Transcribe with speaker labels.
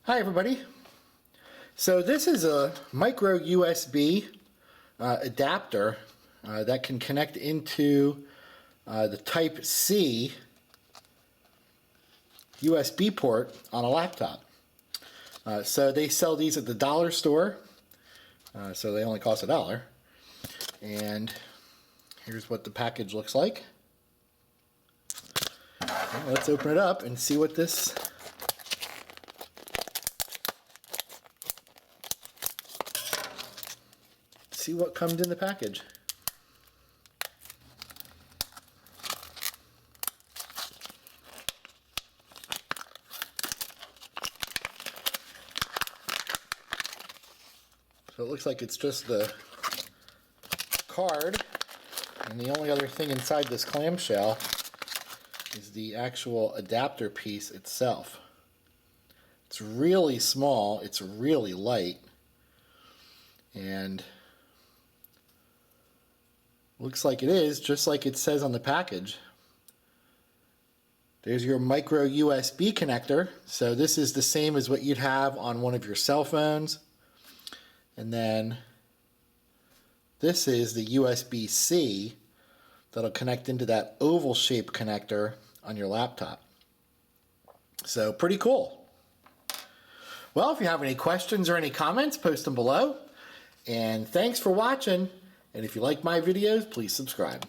Speaker 1: Hi everybody. So this is a micro USB adapter that can connect into the Type C USB port on a laptop. So they sell these at the dollar store, so they only cost $1. And here's what the package looks like. Okay, let's open it up and see what this see what comes in the package. So it looks like it's just the card, and the only other thing inside this clamshell is the actual adapter piece itself. It's really small, it's really light, and looks like it is just like it says on the package. There's your micro USB connector, so this is the same as what you'd have on one of your cell phones. And then this is the USB-C that'll connect into that oval shaped connector on your laptop. So pretty cool. Well, if you have any questions or any comments, post them below. And thanks for watching. And if you like my videos, please subscribe.